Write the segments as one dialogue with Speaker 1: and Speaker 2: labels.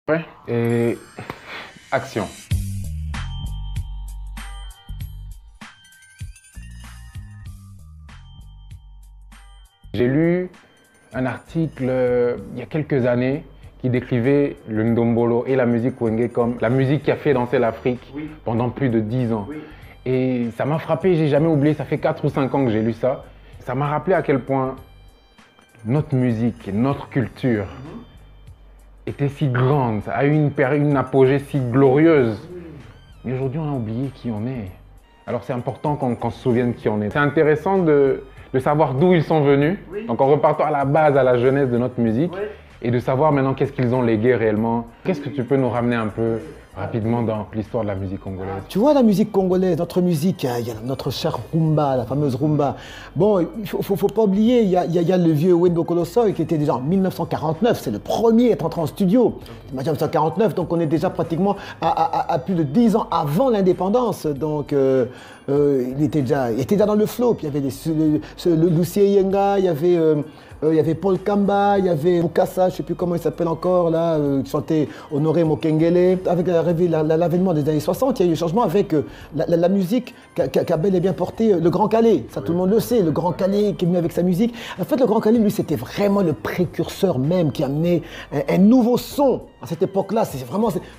Speaker 1: Ouais. Et action. J'ai lu un article il y a quelques années qui décrivait le ndombolo et la musique Wenge comme la musique qui a fait danser l'Afrique pendant plus de 10 ans. Et ça m'a frappé, j'ai jamais oublié, ça fait 4 ou 5 ans que j'ai lu ça. Ça m'a rappelé à quel point notre musique et notre culture était si grande, a eu une apogée si glorieuse. Mais aujourd'hui, on a oublié qui on est. Alors c'est important qu'on se souvienne qui on est. C'est intéressant de savoir d'où ils sont venus. Donc en repartant à la base, à la jeunesse de notre musique, et de savoir maintenant qu'est-ce qu'ils ont légué réellement. Qu'est-ce que tu peux nous ramener un peu rapidement dans l'histoire de la musique congolaise?
Speaker 2: Tu vois la musique congolaise, notre musique, il y a notre chère rumba, la fameuse rumba. Bon, il faut pas oublier, il y a le vieux Wendo Kolossoy qui était déjà en 1949, c'est le premier à être entré en studio. En 1949, donc on est déjà pratiquement à plus de 10 ans avant l'indépendance. Donc il était déjà dans le flow. Puis il y avait le Lucie Yenga, il y avait Paul Kamba, il y avait Bukassa, je ne sais plus comment il s'appelle encore, là, qui chantait Honoré Mokengele. Avec l'avènement des années 60, il y a eu un changement avec la musique qu'a bel et bien porté le Grand Calais. Ça, tout le monde le sait, le Grand Calais qui est venu avec sa musique. En fait, le Grand Calais, lui, c'était vraiment le précurseur même qui a amené un nouveau son. À cette époque-là, c'est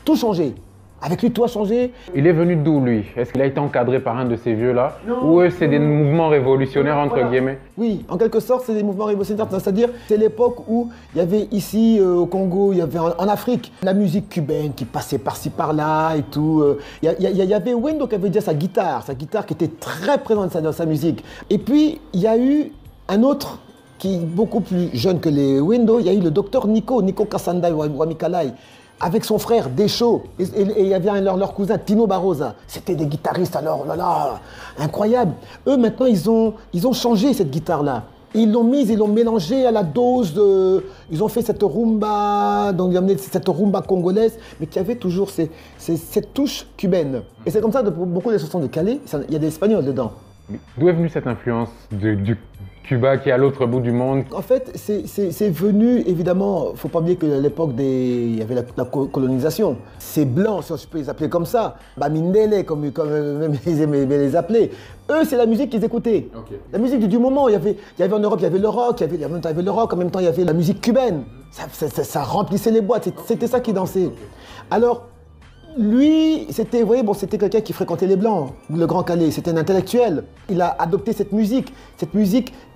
Speaker 2: tout changé. Avec lui, tout a changé.
Speaker 1: Il est venu d'où, lui? Est-ce qu'il a été encadré par un de ces vieux-là? Ou c'est des mouvements révolutionnaires, entre guillemets?
Speaker 2: Oui, en quelque sorte, c'est des mouvements révolutionnaires. C'est-à-dire, c'est l'époque où il y avait ici, au Congo, il y avait en Afrique, la musique cubaine qui passait par-ci, par-là et tout. Il y avait Wendo qui avait déjà sa guitare qui était très présente dans sa musique. Et puis, il y a eu un autre qui est beaucoup plus jeune que les Wendo. Il y a eu le docteur Nico Kassandai Wamikalai, avec son frère Deschaux, et il y avait leur cousin Tino Barroza. C'était des guitaristes alors, là là, incroyables. Eux maintenant, ils ont changé cette guitare-là. Ils l'ont mélangée à la dose de... Ils ont fait cette rumba, donc ils ont amené cette rumba congolaise, mais qui avait toujours cette touche cubaine. Et c'est comme ça, pour beaucoup des chansons de Calais, il y a des Espagnols dedans.
Speaker 1: D'où est venue cette influence du Cuba qui est à l'autre bout du monde?
Speaker 2: En fait, c'est venu, évidemment, il ne faut pas oublier qu'à l'époque, il y avait la colonisation. Ces Blancs, si je peux les appeler comme ça, Bamindele, comme même ils aimaient les appeler, eux, c'est la musique qu'ils écoutaient. La musique du moment. Il y avait en Europe, il y avait le rock, en même temps, il y avait la musique cubaine. Ça remplissait les boîtes, c'était ça qui dansait. Alors, lui, c'était quelqu'un qui fréquentait les Blancs, le Grand Calais, c'était un intellectuel. Il a adopté cette musique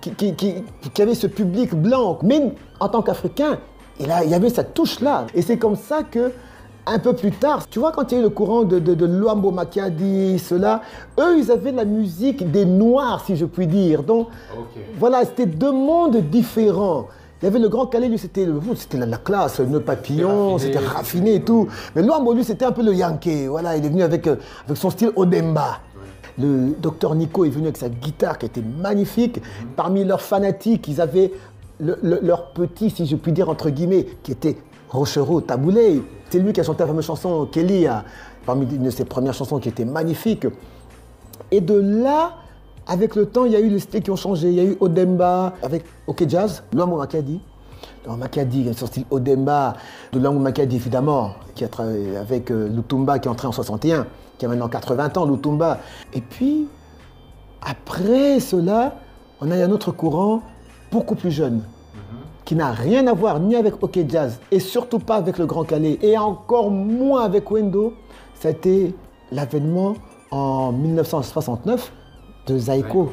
Speaker 2: qui avait ce public blanc. Mais en tant qu'Africain, il y avait cette touche-là. Et c'est comme ça que, un peu plus tard, tu vois, quand il y a eu le courant de Luambo Makiadi, ceux-là, eux, ils avaient la musique des Noirs, si je puis dire. Donc, voilà, c'était deux mondes différents. Il y avait le Grand Calais, lui, c'était la classe, le papillon, c'était raffiné et tout. Mais Luambo, lui, c'était un peu le Yankee. Voilà, il est venu avec son style Odemba. Le docteur Nico est venu avec sa guitare qui était magnifique. Parmi leurs fanatiques, ils avaient leur petit, si je puis dire, entre guillemets, qui était Rochereau Taboulé. C'est lui qui a chanté la fameuse chanson Kelly, parmi une de ses premières chansons qui était magnifique. Et de là, avec le temps, il y a eu les styles qui ont changé. Il y a eu Odemba avec OK Jazz, Luambo Makiadi. Makiadi, son style Odemba, de Luambo Makiadi évidemment, qui a travaillé avec Lutumba qui est entré en 61, qui a maintenant 80 ans, Lutumba. Et puis, après cela, on a un autre courant beaucoup plus jeune, qui n'a rien à voir ni avec OK Jazz, et surtout pas avec le Grand Calais, et encore moins avec Wendo. Ça a été l'avènement en 1969 de Zaïko.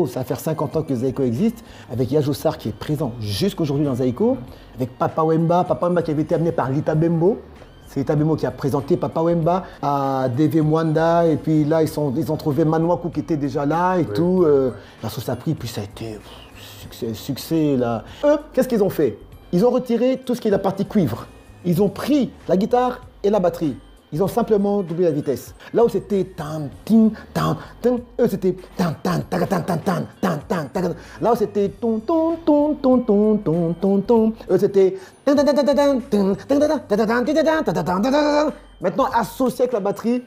Speaker 2: Ça va faire 50 ans que Zaïko existe, avec Yajoussar qui est présent jusqu'aujourd'hui dans Zaïko, avec Papa Wemba qui avait été amené par Lita Bembo. C'est Lita Bembo qui a présenté Papa Wemba à Deve Mwanda, et puis là ils ont trouvé Manouakou qui était déjà là et tout. La sauce a pris, puis ça a été succès là. Eux, qu'est-ce qu'ils ont fait? Ils ont retiré tout ce qui est la partie cuivre. Ils ont pris la guitare et la batterie. Ils ont simplement doublé la vitesse. Là où c'était tan, tin, tan, tan, eux c'était tan, tan, tan, tan, tan, tan, tan, tan, tan. Là où c'était ton, ton, ton, ton, ton, ton, ton, ton. Eux c'était tan, tan, tan, tan, tan, tan, tan, tan, tan, tan, tan. Maintenant associé avec la batterie.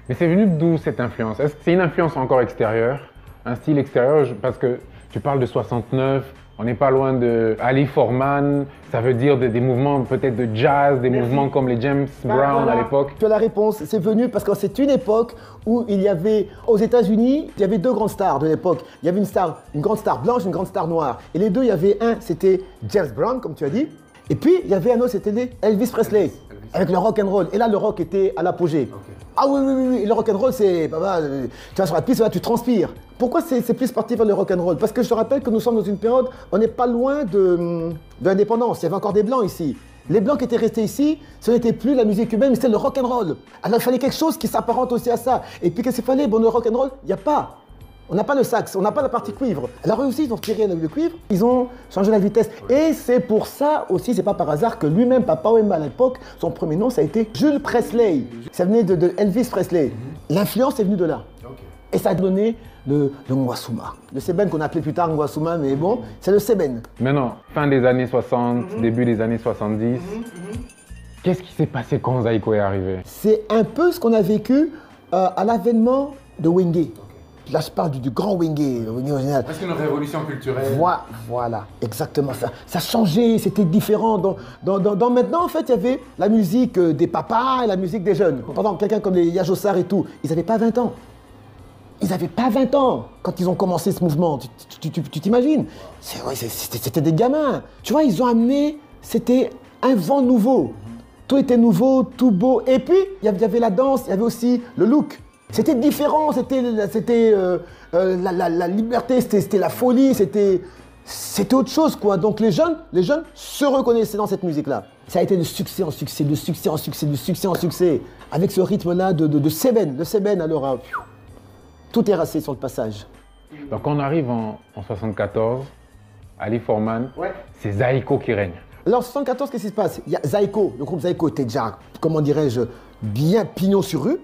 Speaker 1: Mais c'est venu d'où cette influence? Est-ce que c'est une influence encore extérieure? Un style extérieur? Parce que tu parles de 69, On n'est pas loin de Ali Foreman, ça veut dire des mouvements peut-être de jazz, des mouvements comme les James Brown
Speaker 2: voilà.
Speaker 1: à l'époque.
Speaker 2: Tu as la réponse, c'est venu parce que c'est une époque où il y avait, aux États-Unis, il y avait deux grandes stars de l'époque. Il y avait une grande star blanche, une grande star noire. Et les deux, il y avait un, c'était James Brown, comme tu as dit. Et puis, il y avait un autre, c'était Elvis Presley, avec le rock and roll. Et là, le rock était à l'apogée. Okay. Ah oui, le rock and roll, c'est, tu vas sur la piste, là, tu transpires. Pourquoi c'est plus parti vers le rock and roll? Parce que je te rappelle que nous sommes dans une période, on n'est pas loin de l'indépendance. Il y avait encore des blancs ici. Les blancs qui étaient restés ici, ce n'était plus la musique humaine, mais c'était le rock and roll. Alors il fallait quelque chose qui s'apparente aussi à ça. Et puis qu'est-ce qu'il fallait? Bon, le rock and roll, il n'y a pas. On n'a pas le sax, on n'a pas la partie cuivre. Alors eux aussi, ils ont retiré le cuivre, ils ont changé la vitesse. Et c'est pour ça aussi, c'est pas par hasard que lui-même, Papa Wemba à l'époque, son premier nom, ça a été Jules Presley. Ça venait de Elvis Presley. L'influence est venue de là. Et ça a donné le Ngwasuma. Le Seben qu'on appelait plus tard Ngwasuma, mais bon, c'est le Seben.
Speaker 1: Maintenant, fin des années 60, début des années 70, qu'est-ce qui s'est passé quand Zaïko est arrivé?
Speaker 2: C'est un peu ce qu'on a vécu à l'avènement de Wenge. Là, je parle du grand Wenge, le Wenge original.
Speaker 1: Parce qu'une révolution culturelle.
Speaker 2: Voilà, exactement ça. Ça changeait, c'était différent. Dans maintenant, en fait, il y avait la musique des papas et la musique des jeunes. Pendant quelqu'un comme les Yajossar et tout, ils n'avaient pas 20 ans. Ils n'avaient pas 20 ans quand ils ont commencé ce mouvement. Tu t'imagines? C'était des gamins. Tu vois, ils ont amené, c'était un vent nouveau. Tout était nouveau, tout beau. Et puis, il y avait la danse, il y avait aussi le look. C'était différent, c'était la liberté, c'était la folie, c'était autre chose, quoi. Donc les jeunes se reconnaissaient dans cette musique-là. Ça a été de succès en succès, de succès en succès, de succès en succès. Avec ce rythme-là de Seben. Le Seben, alors, tout est rassé sur le passage.
Speaker 1: Donc on arrive en 74, Ali Foreman, c'est Zaïko qui règne.
Speaker 2: Alors en 74, qu'est-ce qui se passe? Il y a Zaïko, le groupe Zaïko était déjà, comment dirais-je, bien pignon sur rue.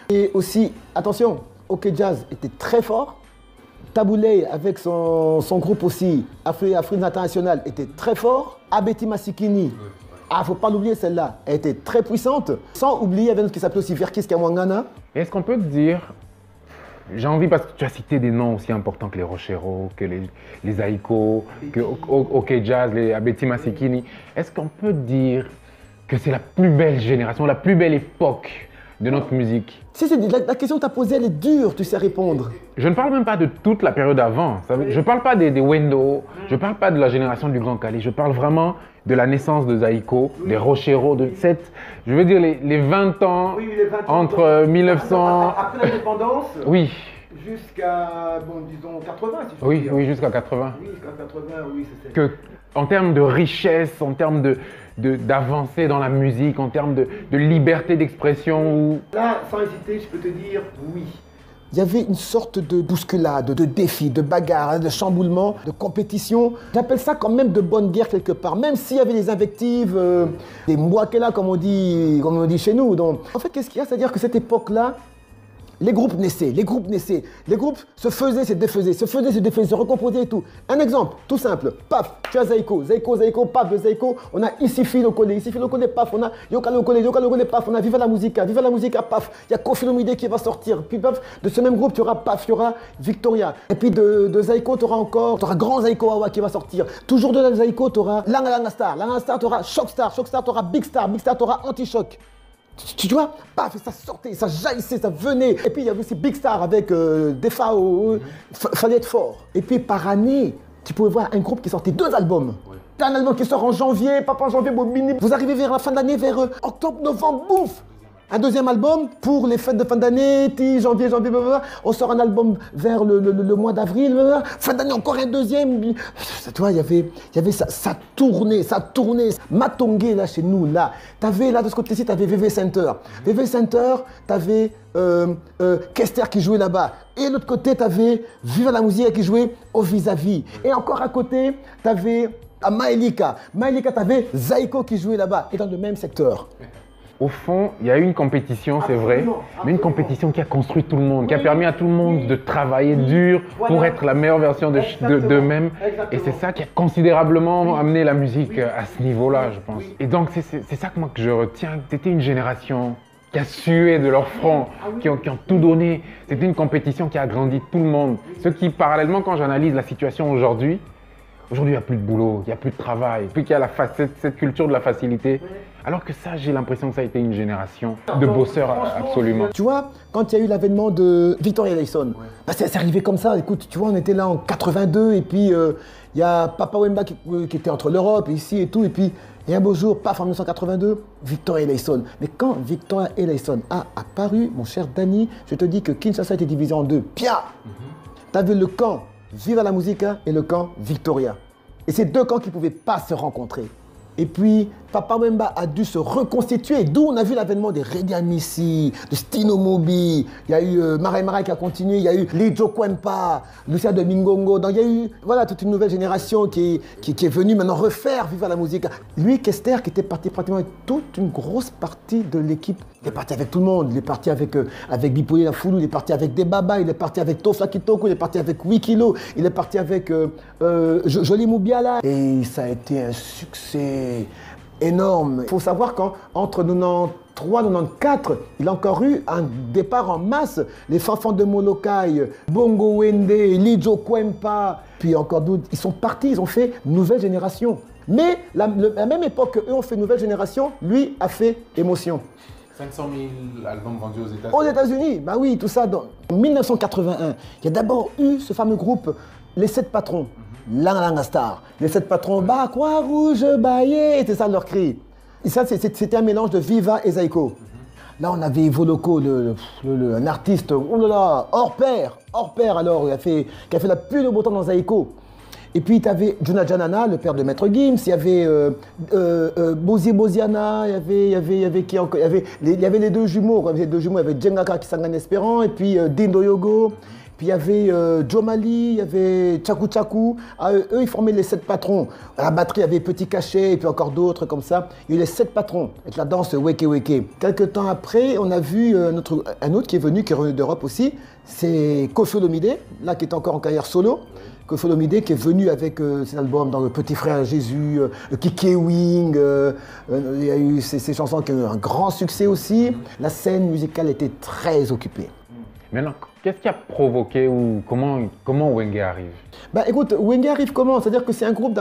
Speaker 2: Et aussi, attention, OK Jazz était très fort. Tabouley, avec son groupe aussi, Afrique International, était très fort. Abeti Masikini, faut pas l'oublier celle-là, elle était très puissante. Sans oublier, il y avait notre qui s'appelait aussi Verkis Kamwangana.
Speaker 1: Est-ce qu'on peut te dire, j'ai envie, parce que tu as cité des noms aussi importants que les Rochero, que les Zaïko, que OK Jazz, les Abeti Masikini, est-ce qu'on peut te dire que c'est la plus belle génération, la plus belle époque de notre musique?
Speaker 2: La question que tu as posée, elle est dure, tu sais répondre.
Speaker 1: Je ne parle même pas de toute la période avant. Je ne parle pas des Wendo, je ne parle pas de la génération du Grand Kali, je parle vraiment de la naissance de Zaïko, des Rochero, de cette, je veux dire les 20 ans,
Speaker 2: les 20 ans
Speaker 1: entre 1900...
Speaker 2: Après l'indépendance,
Speaker 1: oui.
Speaker 2: Jusqu'à, disons, 80, si je
Speaker 1: peux
Speaker 2: dire.
Speaker 1: Oui, jusqu'à 80.
Speaker 2: Oui, jusqu'à 80, oui, c'est ça.
Speaker 1: En termes de richesse, en termes d'avancée dans la musique, en termes de liberté d'expression.
Speaker 2: Là, sans hésiter, je peux te dire oui. Il y avait une sorte de bousculade, de défi, de bagarre, de chamboulement, de compétition. J'appelle ça quand même de bonne guerre quelque part, même s'il y avait des invectives, des mouakela comme on dit chez nous. Donc, en fait, qu'est-ce qu'il y a? C'est-à-dire que cette époque-là, les groupes naissaient, les groupes se faisaient, se défaisaient, se recomposaient et tout. Un exemple, tout simple, paf, tu as Zaïko, paf, de Zaïko, on a Isifi Lokole, paf, on a Yoka Lokole, paf, on a Viva la Musica, paf, il y a Kofi Olomide qui va sortir, puis paf, de ce même groupe, tu auras paf, il y aura Victoria, et puis de Zaïko, tu auras Grand Zaïko Awa qui va sortir, toujours de Zaïko, tu auras Langa Star, tu auras Shockstar, tu auras Big Star, tu auras Anti-Shock. Tu vois, paf, ça sortait, ça jaillissait, ça venait. Et puis il y avait aussi Big Star avec Defao, fallait être fort. Et puis par année, tu pouvais voir un groupe qui sortait 2 albums. T'as un album qui sort en janvier, pas en janvier, vous arrivez vers la fin de l'année, vers octobre, novembre, bouf. Un deuxième album pour les fêtes de fin d'année, janvier, blablabla. On sort un album vers le mois d'avril, fin d'année encore un deuxième. Tu vois, il y avait ça tournait. Matongé là chez nous, là. T'avais là de ce côté-ci, t'avais VV Center. VV Center, t'avais Kester qui jouait là-bas. Et de l'autre côté, t'avais Viva la Musique qui jouait au Vis-à-Vis. Et encore à côté, t'avais Maelika. T'avais Zaïko qui jouait là-bas. Et dans le même secteur.
Speaker 1: Au fond, il y a eu une compétition, c'est vrai, mais une compétition qui a construit tout le monde, qui a permis à tout le monde de travailler dur pour être la meilleure version d'eux-mêmes. Et c'est ça qui a considérablement amené la musique à ce niveau-là, je pense. Et donc, c'est ça que moi que je retiens. C'était une génération qui a sué de leur front, qui ont tout donné. C'était une compétition qui a agrandi tout le monde. Ce qui, parallèlement, quand j'analyse la situation aujourd'hui, Aujourd'hui, il n'y a plus de boulot, il n'y a plus de travail, puis qu'il y a cette culture de la facilité. Alors que ça, j'ai l'impression que ça a été une génération de bosseurs absolument.
Speaker 2: Tu vois, quand il y a eu l'avènement de Victoria Layson, bah, c'est arrivé comme ça. Écoute, tu vois, on était là en 82 et puis il y a Papa Wemba qui était entre l'Europe ici et tout. Et puis, et un beau jour, paf, en 1982, Victoria Layson. Mais quand Victoria Layson a apparu, mon cher Danny, je te dis que Kinshasa était divisé en deux. Pia! Tu avais le camp Viva la Musica et le camp Victoria. Et c'est deux camps qui ne pouvaient pas se rencontrer. Et puis, Papa Wemba a dû se reconstituer, d'où on a vu l'avènement des Redi Amissi, de Stino Mobi, il y a eu Marai Marai qui a continué, il y a eu Lijo Kwempa, Lucia de Mingongo, donc il y a eu voilà, toute une nouvelle génération qui est venue maintenant refaire Viva la Musica. Lui, Kester, qui était parti pratiquement avec toute une grosse partie de l'équipe, il est parti avec tout le monde, il est parti avec Bipoli Lafoulou, il est parti avec Debaba, il est parti avec Tofla Kitoko, il est parti avec Wikilo, il est parti avec Jolie Moubiala. Et ça a été un succès énorme. Il faut savoir qu'entre 93 et 94, il a encore eu un départ en masse. Les Fanfans de Molokai, Bongo Wende, Lijo Kwempa, puis encore d'autres, ils sont partis, ils ont fait nouvelle génération. Mais la même époque qu'eux ont fait nouvelle génération, lui a fait émotion.
Speaker 1: 500 000 albums vendus aux États-Unis.
Speaker 2: Aux États-Unis, bah oui, tout ça. En 1981, il y a d'abord eu ce fameux groupe, les 7 patrons. Langa Star. Les 7 patrons, bah quoi rouge, baillé, c'était ça leur cri. Et ça, c'était un mélange de Viva et Zaiko. Là, on avait Voloko, un artiste, oh là là, hors pair alors, qui a fait la pluie de beau temps dans Zaiko. Et puis, tu avais Juna Janana, le père de Maître Gims, il y avait Bozi Boziana, il y avait qui encore? Il y avait les deux jumeaux, il y avait Djengaka qui sang en espérant, et puis Dindo Yogo. Puis il y avait Jomali, il y avait Tchakou Tchakou. Eux, ils formaient les 7 patrons. À la batterie, il y avait Petit Cachet et puis encore d'autres comme ça. Il y a eu les 7 patrons avec la danse Weke Weke. Quelques temps après, on a vu un autre qui est venu d'Europe aussi. C'est Koffi Olomide, là qui est encore en carrière solo. Koffi Olomide qui est venu avec cet album dans Le Petit Frère Jésus, Kiki Wing. Il y a eu ces chansons qui ont eu un grand succès aussi. La scène musicale était très occupée.
Speaker 1: Maintenant, qu'est-ce qui a provoqué ou comment Wenge arrive?
Speaker 2: Bah écoute, Wenge arrive comment? C'est-à-dire que c'est un groupe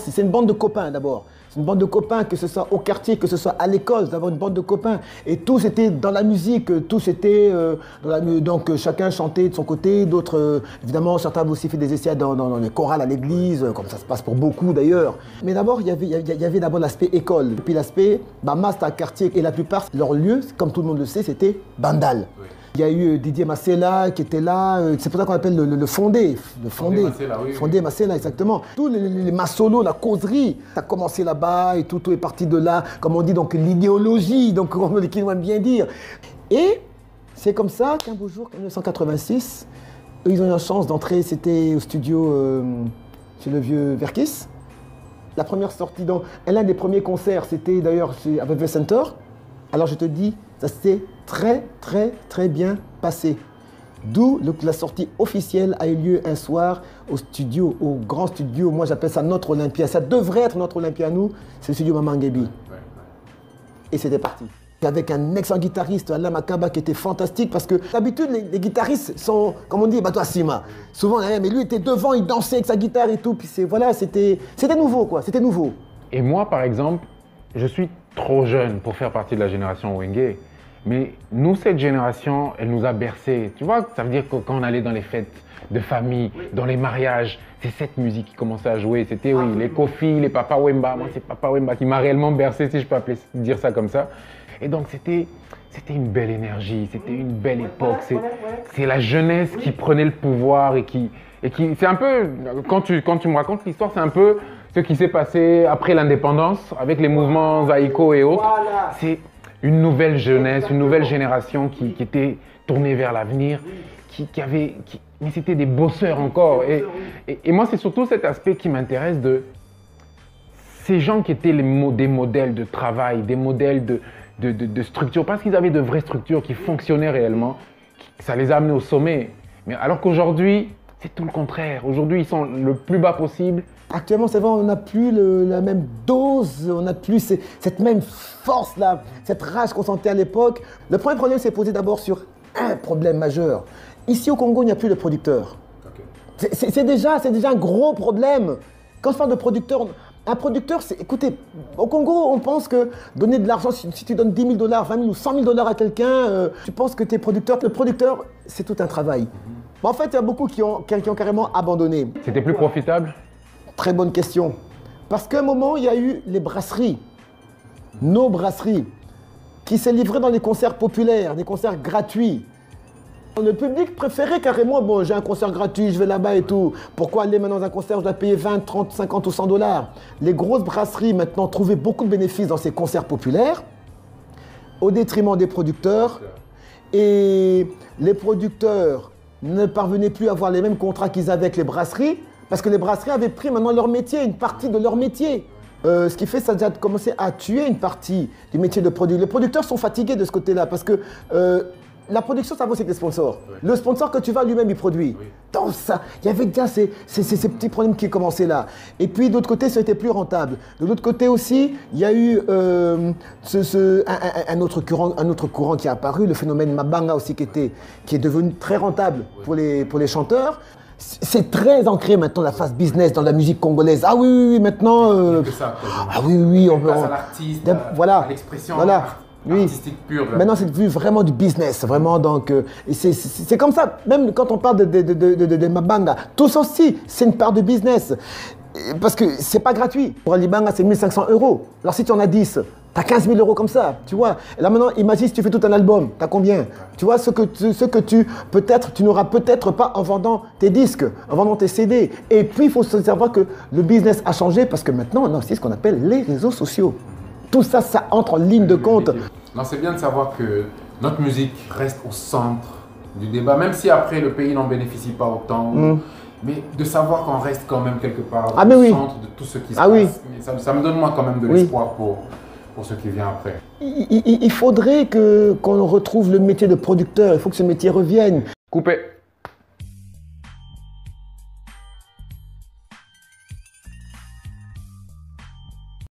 Speaker 2: c'est une bande de copains d'abord. C'est une bande de copains, que ce soit au quartier, que ce soit à l'école, d'avoir une bande de copains. Et tous étaient dans la musique, tous étaient donc chacun chantait de son côté, d'autres, évidemment, certains aussi fait des essais dans les chorales à l'église, comme ça se passe pour beaucoup d'ailleurs. Mais d'abord, il y avait d'abord l'aspect école, et puis l'aspect master quartier, et la plupart, leur lieu, comme tout le monde le sait, c'était Bandal. Oui. Il y a eu Didier Massela qui était là, c'est pour ça qu'on appelle le fondé. Le fondé Massela, oui. Fondé Massela, exactement. Tous les massolos, la causerie, ça a commencé là-bas et tout est parti de là, comme on dit, donc l'idéologie, donc comme les Kinois aiment bien dire. Et c'est comme ça qu'un beau jour, en 1986, eux, ils ont eu la chance d'entrer, c'était au studio chez le vieux Verkis. La première sortie, l'un des premiers concerts, c'était d'ailleurs à Velvet Center. Alors je te dis, ça s'est très bien passé. D'où la sortie officielle a eu lieu un soir au studio, au grand studio. Moi j'appelle ça notre Olympia. Ça devrait être notre Olympia, nous. C'est le studio Maman Ngebi. Et c'était parti. Avec un excellent guitariste, Alain Makaba, qui était fantastique parce que d'habitude les guitaristes sont, comme on dit, bah toi Sima. Souvent, mais lui était devant, il dansait avec sa guitare et tout. Puis c'était nouveau quoi, c'était nouveau.
Speaker 1: Et moi par exemple, je suis trop jeune pour faire partie de la génération Wenge. Mais nous, cette génération, elle nous a bercés. Tu vois, ça veut dire que quand on allait dans les fêtes de famille, dans les mariages, c'est cette musique qui commençait à jouer. C'était, oui, les Kofi, les Papa Wemba. Moi, c'est Papa Wemba qui m'a réellement bercé, si je peux dire ça comme ça. Et donc, c'était une belle énergie, c'était une belle époque. C'est la jeunesse qui prenait le pouvoir et qui c'est un peu, quand tu me racontes l'histoire, c'est un peu ce qui s'est passé après l'indépendance avec les mouvements Zaïko et autres.
Speaker 2: Voilà.
Speaker 1: C'est une nouvelle jeunesse, une nouvelle génération qui était tournée vers l'avenir, mais c'était des bosseurs encore. Et moi, c'est surtout cet aspect qui m'intéresse de ces gens qui étaient des modèles de travail, des modèles de structure, parce qu'ils avaient de vraies structures qui fonctionnaient réellement, ça les a amenés au sommet. Mais alors qu'aujourd'hui, c'est tout le contraire. Aujourd'hui, ils sont le plus bas possible.
Speaker 2: Actuellement, c'est vrai, on n'a plus la même dose, on n'a plus cette même force-là, cette rage qu'on sentait à l'époque. Le premier problème s'est posé d'abord sur un problème majeur. Ici au Congo, il n'y a plus de producteurs. Okay. C'est déjà un gros problème. quand je parle de producteur, un producteur, c'est, écoutez, au Congo, on pense que donner de l'argent, si tu donnes 10 000 $, 20 000 ou 100 000 $ à quelqu'un, tu penses que tu es producteur. Le producteur, c'est tout un travail. En fait, il y a beaucoup qui ont carrément abandonné.
Speaker 1: C'était plus profitable?
Speaker 2: Très bonne question. Parce qu'à un moment, il y a eu les brasseries, nos brasseries, qui s'est livré dans les concerts populaires, des concerts gratuits. Le public préférait carrément, bon, j'ai un concert gratuit, je vais là-bas et tout. Pourquoi aller maintenant dans un concert, je dois payer 20, 30, 50 ou 100 $? Les grosses brasseries maintenant trouvaient beaucoup de bénéfices dans ces concerts populaires, au détriment des producteurs. Et les producteurs ne parvenaient plus à avoir les mêmes contrats qu'ils avaient avec les brasseries, parce que les brasseries avaient pris maintenant leur métier, une partie de leur métier. Ce qui fait que ça a déjà commencé à tuer une partie du métier de producteur. Les producteurs sont fatigués de ce côté-là, parce que la production, ça vaut avec les sponsors. Oui. Le sponsor que tu vas, lui-même, il produit. Oui. Donc ça, il y avait déjà ces petits problèmes qui commençaient là. Et puis, d'autre côté, ça a été plus rentable. De l'autre côté aussi, il y a eu un autre courant qui est apparu, le phénomène Mabanga aussi, qui est devenu très rentable pour les chanteurs. C'est très ancré maintenant la phase business dans la musique congolaise. Ah oui, maintenant. Ah oui, on peut.
Speaker 3: À l'artiste,
Speaker 2: voilà,
Speaker 3: à l'expression.
Speaker 2: Voilà. Oui.
Speaker 3: Artistique pure.
Speaker 2: Maintenant, c'est vu vraiment du business, vraiment. Donc, c'est comme ça. Même quand on parle de Mabanga, tout ça aussi, c'est une part de business. Parce que c'est pas gratuit. Pour un Libanga, c'est 1 500 €. Alors, si tu en as 10, tu as 15 000 € comme ça, tu vois. Et là, maintenant, imagine si tu fais tout un album, tu as combien? Tu vois, ce que tu n'auras peut-être pas en vendant tes disques, en vendant tes CD. Et puis, il faut se savoir que le business a changé parce que maintenant, on a aussi ce qu'on appelle les réseaux sociaux. Tout ça, ça entre en ligne de compte.
Speaker 3: Non, c'est bien de savoir que notre musique reste au centre du débat, même si après le pays n'en bénéficie pas autant. Mais de savoir qu'on reste quand même quelque part au centre de tout ce qui se passe.
Speaker 2: Oui.
Speaker 3: Ça me donne moi quand même de l'espoir pour ce qui vient après.
Speaker 2: Il faudrait qu'on retrouve le métier de producteur, il faut que ce métier revienne.
Speaker 1: Coupé.